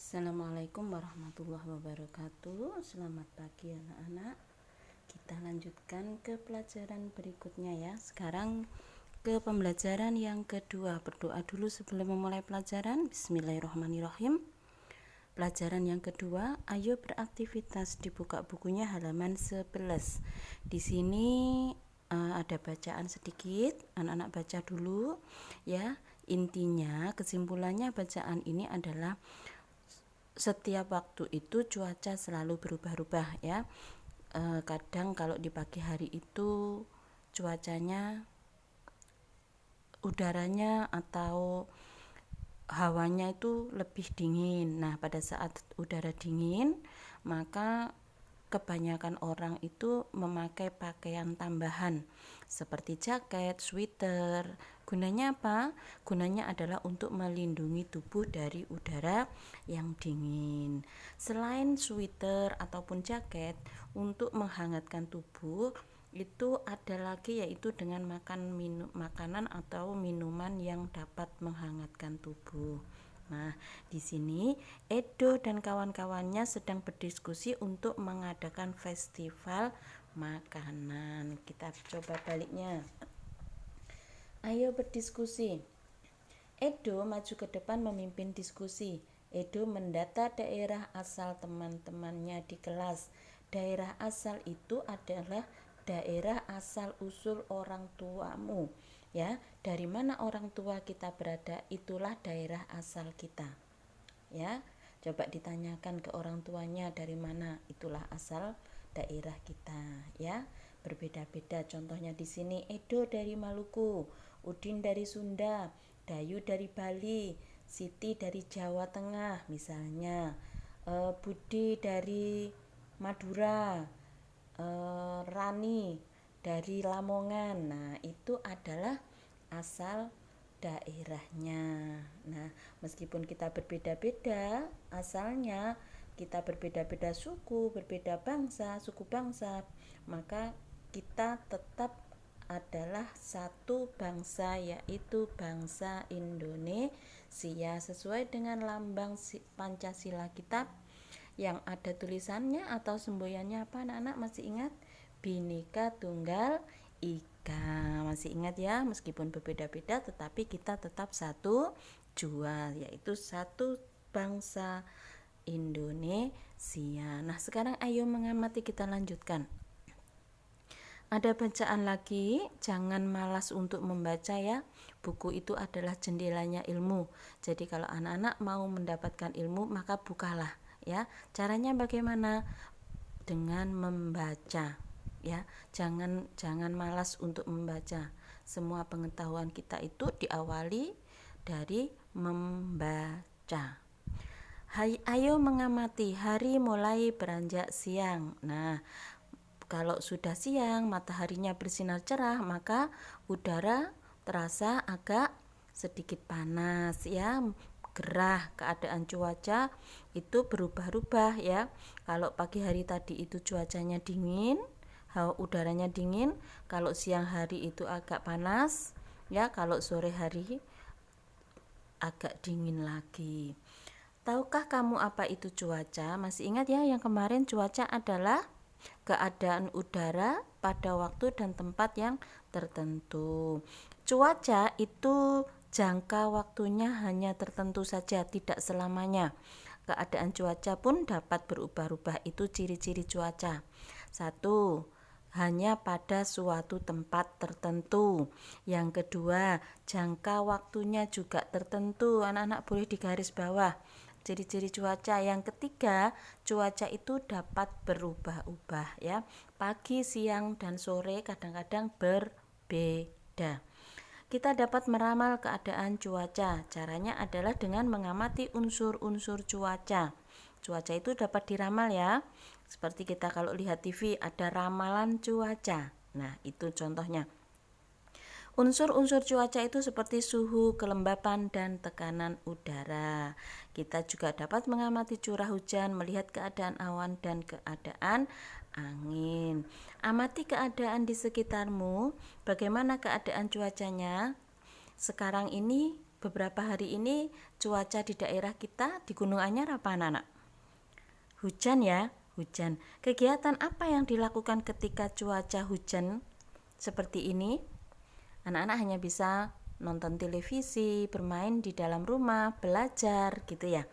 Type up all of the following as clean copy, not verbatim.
Assalamualaikum warahmatullahi wabarakatuh. Selamat pagi anak-anak. Kita lanjutkan ke pelajaran berikutnya ya. Sekarang ke pembelajaran yang kedua. Berdoa dulu sebelum memulai pelajaran. Bismillahirrahmanirrahim. Pelajaran yang kedua, ayo beraktivitas. Dibuka bukunya halaman 11. Di sini ada bacaan sedikit. Anak-anak baca dulu ya. Intinya, kesimpulannya bacaan ini adalah setiap waktu itu cuaca selalu berubah-ubah ya. Kadang kalau di pagi hari itu cuacanya, udaranya atau hawanya itu lebih dingin. Nah, pada saat udara dingin, maka kebanyakan orang itu memakai pakaian tambahan seperti jaket, sweater. Gunanya apa? Gunanya adalah untuk melindungi tubuh dari udara yang dingin. Selain sweater ataupun jaket, untuk menghangatkan tubuh itu ada lagi, yaitu dengan makan makanan atau minuman yang dapat menghangatkan tubuh. Nah, di sini Edo dan kawan-kawannya sedang berdiskusi untuk mengadakan festival makanan. Kita coba baliknya. Ayo berdiskusi. Edo maju ke depan memimpin diskusi. Edo mendata daerah asal teman-temannya di kelas. Daerah asal itu adalah daerah asal usul orang tuamu. Ya, dari mana orang tua kita berada, itulah daerah asal kita. Ya, coba ditanyakan ke orang tuanya dari mana, itulah asal daerah kita ya. Berbeda-beda, contohnya di sini Edo dari Maluku, Udin dari Sunda, Dayu dari Bali, Siti dari Jawa Tengah misalnya, Budi dari Madura, Rani dari Lamongan. Nah, itu adalah asal daerahnya. Nah, meskipun kita berbeda-beda asalnya, kita berbeda-beda suku, berbeda bangsa, suku bangsa, maka kita tetap adalah satu bangsa, yaitu bangsa Indonesia, sesuai dengan lambang Pancasila kita yang ada tulisannya atau semboyannya apa anak-anak, masih ingat? Bhinneka Tunggal Ika. Masih ingat ya, meskipun berbeda-beda tetapi kita tetap satu jua, yaitu satu bangsa Indonesia. Nah, sekarang ayo mengamati, kita lanjutkan. Ada bacaan lagi, jangan malas untuk membaca ya. Buku itu adalah jendelanya ilmu. Jadi kalau anak-anak mau mendapatkan ilmu, maka bukalah ya. Caranya bagaimana? Dengan membaca ya. Jangan malas untuk membaca. Semua pengetahuan kita itu diawali dari membaca. Ayo mengamati, hari mulai beranjak siang. Nah, kalau sudah siang, mataharinya bersinar cerah, maka udara terasa agak sedikit panas ya. Gerah, keadaan cuaca itu berubah-ubah ya. Kalau pagi hari tadi itu cuacanya dingin, udaranya dingin. Kalau siang hari itu agak panas ya. Kalau sore hari agak dingin lagi. Tahukah kamu apa itu cuaca? Masih ingat ya, yang kemarin cuaca adalah keadaan udara pada waktu dan tempat yang tertentu. Cuaca itu jangka waktunya hanya tertentu saja, tidak selamanya. Keadaan cuaca pun dapat berubah-ubah. Itu ciri-ciri cuaca. 1. Hanya pada suatu tempat tertentu. Yang kedua, jangka waktunya juga tertentu. Anak-anak boleh digaris bawah ciri-ciri cuaca. Yang ketiga, cuaca itu dapat berubah-ubah ya. Pagi, siang, dan sore kadang-kadang berbeda. Kita dapat meramal keadaan cuaca. Caranya adalah dengan mengamati unsur-unsur cuaca. Cuaca itu dapat diramal ya. Seperti kita kalau lihat TV ada ramalan cuaca. Nah, itu contohnya. Unsur-unsur cuaca itu seperti suhu, kelembapan, dan tekanan udara. Kita juga dapat mengamati curah hujan, melihat keadaan awan dan keadaan angin. Amati keadaan di sekitarmu, bagaimana keadaan cuacanya. Sekarang ini beberapa hari ini cuaca di daerah kita di Gunung Anyar apa anak-anak? Hujan ya, hujan. Kegiatan apa yang dilakukan ketika cuaca hujan seperti ini? Anak-anak hanya bisa nonton televisi, bermain di dalam rumah, belajar gitu ya.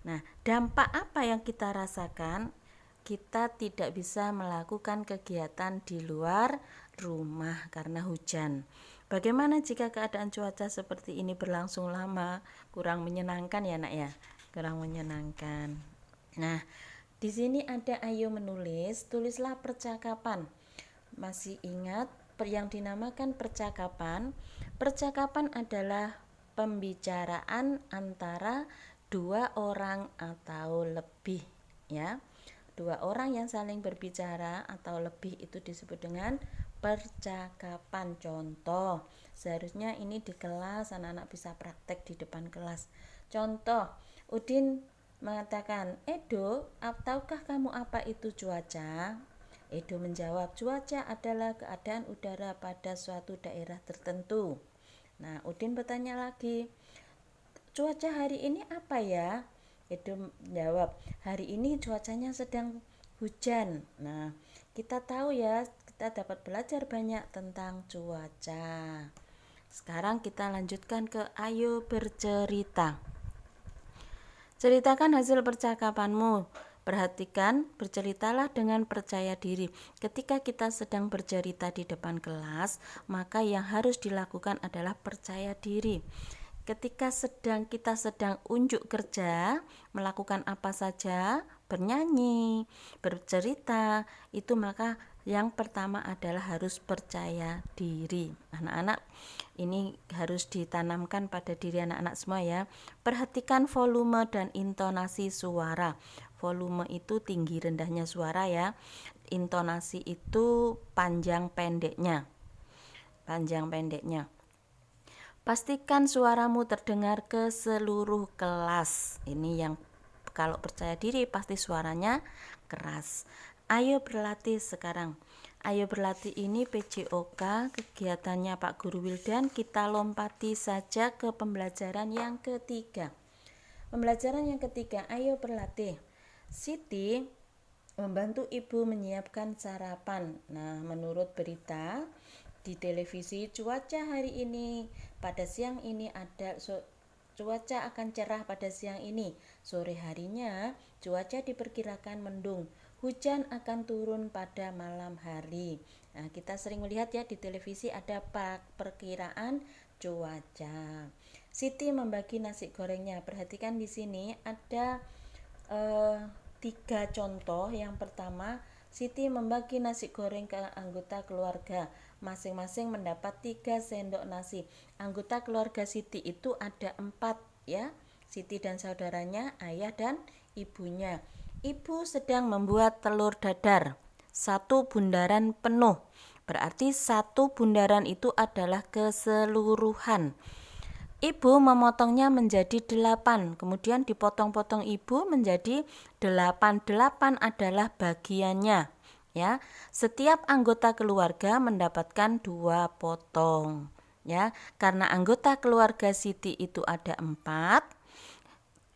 Nah, dampak apa yang kita rasakan? Kita tidak bisa melakukan kegiatan di luar rumah karena hujan. Bagaimana jika keadaan cuaca seperti ini berlangsung lama? Kurang menyenangkan ya, Nak ya? Kurang menyenangkan. Nah, di sini ada ayo menulis, tulislah percakapan. Masih ingat yang dinamakan percakapan? Percakapan adalah pembicaraan antara dua orang atau lebih, ya. Dua orang yang saling berbicara atau lebih itu disebut dengan percakapan. Contoh, seharusnya ini di kelas anak-anak bisa praktek di depan kelas. Contoh, Udin mengatakan, Edo, tahukah kamu apa itu cuaca? Edo menjawab, cuaca adalah keadaan udara pada suatu daerah tertentu. Nah, Udin bertanya lagi, cuaca hari ini apa ya? Edo menjawab, hari ini cuacanya sedang hujan. Nah, kita tahu ya, kita dapat belajar banyak tentang cuaca. Sekarang kita lanjutkan ke ayo bercerita. Ceritakan hasil percakapanmu. Perhatikan, berceritalah dengan percaya diri. Ketika kita sedang bercerita di depan kelas, maka yang harus dilakukan adalah percaya diri. Ketika kita sedang unjuk kerja, melakukan apa saja, bernyanyi, bercerita, itu maka yang pertama adalah harus percaya diri. Anak-anak, ini harus ditanamkan pada diri anak-anak semua ya. Perhatikan volume dan intonasi suara. Volume itu tinggi rendahnya suara ya. Intonasi itu panjang pendeknya. Pastikan suaramu terdengar ke seluruh kelas. Ini yang kalau percaya diri pasti suaranya keras. Ayo berlatih sekarang. Ayo berlatih ini PJOK, kegiatannya Pak Guru Wildan. Kita lompati saja ke pembelajaran yang ketiga. Pembelajaran yang ketiga, ayo berlatih. Siti membantu ibu menyiapkan sarapan. Nah, menurut berita di televisi, cuaca hari ini pada siang ini cuaca akan cerah pada siang ini. Sore harinya cuaca diperkirakan mendung. Hujan akan turun pada malam hari. Nah, kita sering melihat ya di televisi ada perkiraan cuaca. Siti membagi nasi gorengnya. Perhatikan di sini ada 3 contoh. Yang pertama, Siti membagi nasi goreng ke anggota keluarga. Masing-masing mendapat 3 sendok nasi. Anggota keluarga Siti itu ada 4 ya. Siti dan saudaranya, ayah dan ibunya. Ibu sedang membuat telur dadar. 1 bundaran penuh. Berarti 1 bundaran itu adalah keseluruhan. Ibu memotongnya menjadi 8, kemudian dipotong-potong ibu menjadi 8. 8 adalah bagiannya. Ya, setiap anggota keluarga mendapatkan 2 potong. Ya, karena anggota keluarga Siti itu ada 4,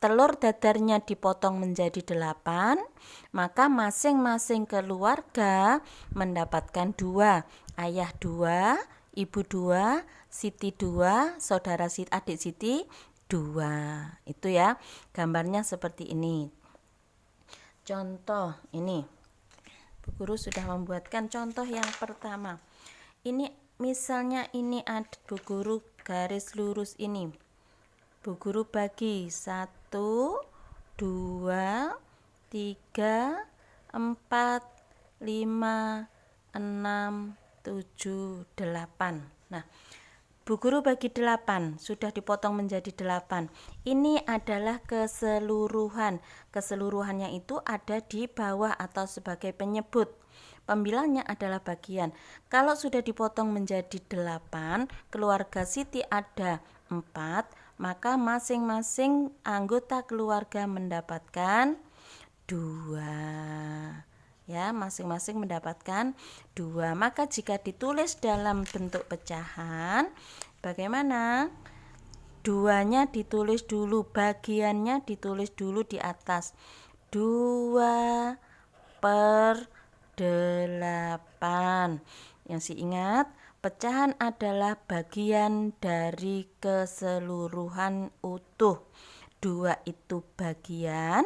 telur dadarnya dipotong menjadi 8, maka masing-masing keluarga mendapatkan 2. Ayah 2, ibu 2, Siti 2, saudara adik Siti 2. Itu ya, gambarnya seperti ini. Contoh ini, Bu Guru sudah membuatkan contoh yang pertama. Ini misalnya ini ada Bu Guru garis lurus ini. Bu Guru bagi 1, 2, 3, 4, 5, 6, 7, 8. Nah, Bu Guru bagi 8, sudah dipotong menjadi 8. Ini adalah keseluruhan. Keseluruhannya itu ada di bawah atau sebagai penyebut. Pembilangnya adalah bagian. Kalau sudah dipotong menjadi 8, keluarga Siti ada 4, maka masing-masing anggota keluarga mendapatkan 2. Ya, masing-masing mendapatkan 2. Maka jika ditulis dalam bentuk pecahan, bagaimana? 2-nya ditulis dulu, bagiannya ditulis dulu di atas. 2 per 8. Yang ingat, pecahan adalah bagian dari keseluruhan utuh. 2 itu bagian,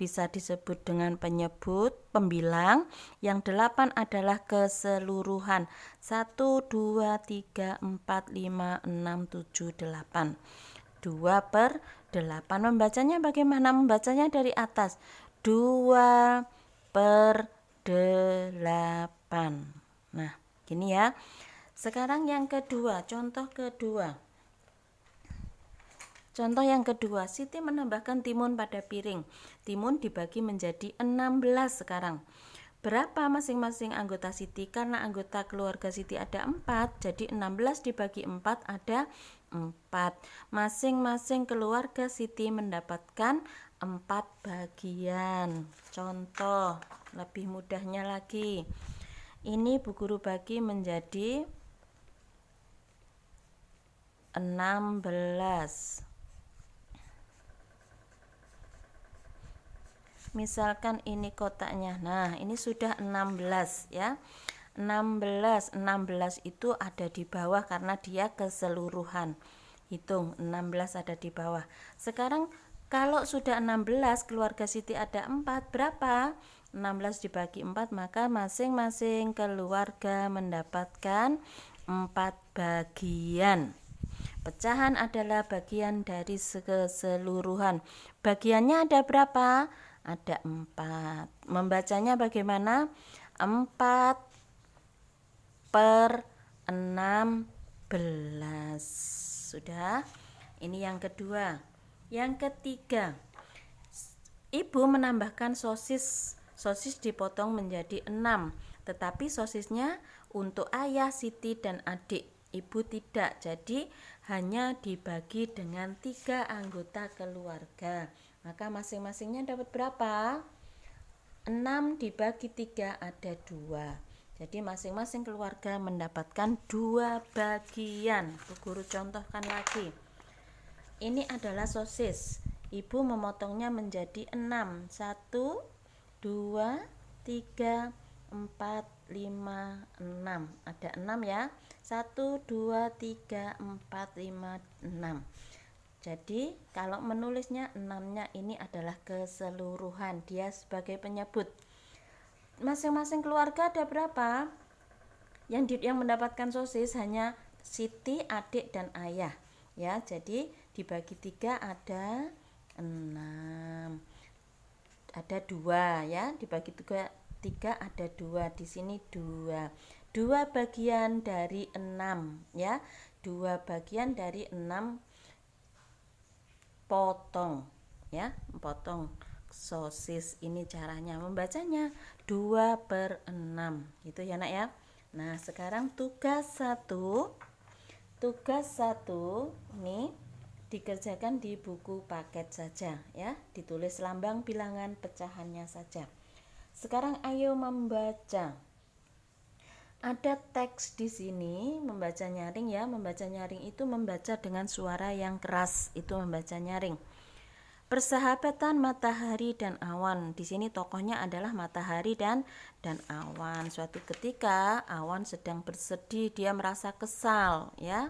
bisa disebut dengan penyebut, pembilang. Yang 8 adalah keseluruhan. 1, 2, 3, 4, 5, 6, 7, 8. 2 per 8. Membacanya bagaimana? Membacanya dari atas. 2 per 8. Nah, gini ya. Sekarang yang kedua, contoh kedua. Contoh yang kedua, Siti menambahkan timun pada piring. Timun dibagi menjadi 16 sekarang. Berapa masing-masing anggota Siti? Karena anggota keluarga Siti ada 4, jadi 16 dibagi 4 ada 4. Masing-masing keluarga Siti mendapatkan 4 bagian. Contoh, lebih mudahnya lagi. Ini Bu Guru bagi menjadi 16. Misalkan ini kotaknya. Nah, ini sudah 16 ya. 16 itu ada di bawah karena dia keseluruhan. Hitung 16 ada di bawah. Sekarang kalau sudah 16, keluarga Siti ada 4, berapa? 16 dibagi 4, maka masing-masing keluarga mendapatkan 4 bagian. Pecahan adalah bagian dari keseluruhan. Bagiannya ada berapa? Ada 4. Membacanya bagaimana? 4 per 16. Sudah? Ini yang kedua. Yang ketiga, Ibu menambahkan sosis. Sosis dipotong menjadi 6. Tetapi sosisnya untuk ayah, Siti, dan adik. Ibu tidak, jadi hanya dibagi dengan 3 anggota keluarga. Maka masing-masingnya dapat berapa? 6 dibagi 3 ada 2. Jadi masing-masing keluarga mendapatkan 2 bagian. Bu Guru contohkan lagi. Ini adalah sosis. Ibu memotongnya menjadi 6. 1, 2, 3, 4, 5, 6. Ada 6 ya. 1, 2, 3, 4, 5, 6. Jadi kalau menulisnya 6-nya ini adalah keseluruhan. Dia sebagai penyebut. Masing-masing keluarga ada berapa? Yang mendapatkan sosis hanya Siti, adik, dan ayah. Ya, jadi dibagi 3 ada 6. Ada 2 ya. Dibagi 3 ada 2. Di sini 2. 2 bagian dari 6 ya. 2 bagian dari 6 potong ya, potong sosis. Ini caranya membacanya 2 per 6 gitu ya nak ya. Nah sekarang tugas 1 ini dikerjakan di buku paket saja ya, ditulis lambang bilangan pecahannya saja. Sekarang ayo membaca. Ada teks di sini, membaca nyaring ya. Membaca nyaring itu membaca dengan suara yang keras, itu membaca nyaring. Persahabatan matahari dan awan. Di sini tokohnya adalah matahari dan awan. Suatu ketika awan sedang bersedih, dia merasa kesal ya.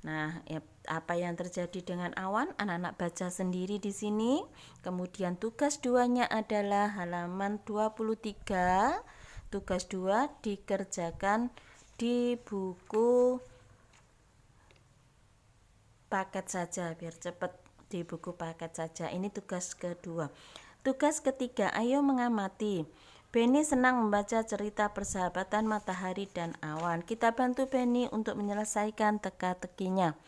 Nah, apa yang terjadi dengan awan? Anak-anak baca sendiri di sini. Kemudian tugas 2-nya adalah halaman 23. Tugas 2 dikerjakan di buku paket saja biar cepat, di buku paket saja. Ini tugas kedua. Tugas ketiga, ayo mengamati. Beni senang membaca cerita persahabatan matahari dan awan. Kita bantu Beni untuk menyelesaikan teka-tekinya.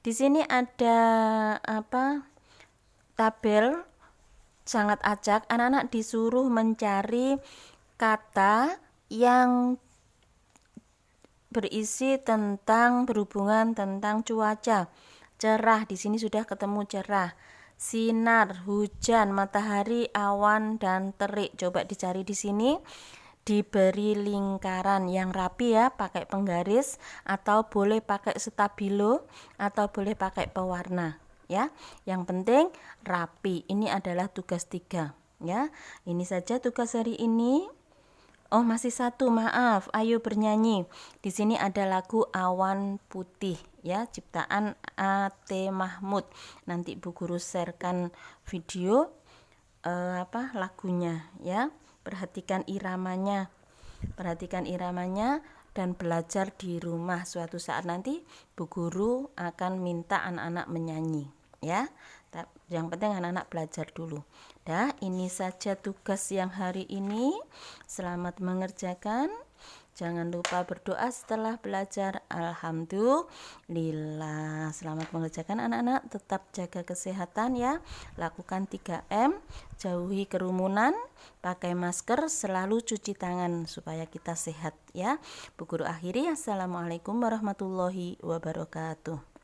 Di sini ada tabel sangat acak. Anak-anak disuruh mencari kata yang berisi tentang berhubungan tentang cuaca. Cerah, di sini sudah ketemu cerah. Sinar, hujan, matahari, awan, dan terik. Coba dicari di sini. diberi lingkaran yang rapi ya, pakai penggaris atau boleh pakai stabilo atau boleh pakai pewarna ya. Yang penting rapi. Ini adalah tugas 3 ya. Ini saja tugas hari ini. Oh, masih satu, maaf. Ayo bernyanyi. Di sini ada lagu Awan Putih ya, ciptaan A.T. Mahmud. Nanti Bu Guru sharekan video lagunya ya. Perhatikan iramanya dan belajar di rumah. Suatu saat nanti Bu Guru akan minta anak-anak menyanyi ya. Yang penting anak-anak belajar dulu. Dah, ini saja tugas yang hari ini. Selamat mengerjakan. Jangan lupa berdoa setelah belajar. Alhamdulillah. Selamat mengerjakan anak-anak. Tetap jaga kesehatan ya. Lakukan 3M. Jauhi kerumunan. Pakai masker. Selalu cuci tangan supaya kita sehat ya. Bu Guru akhiri. Assalamualaikum warahmatullahi wabarakatuh.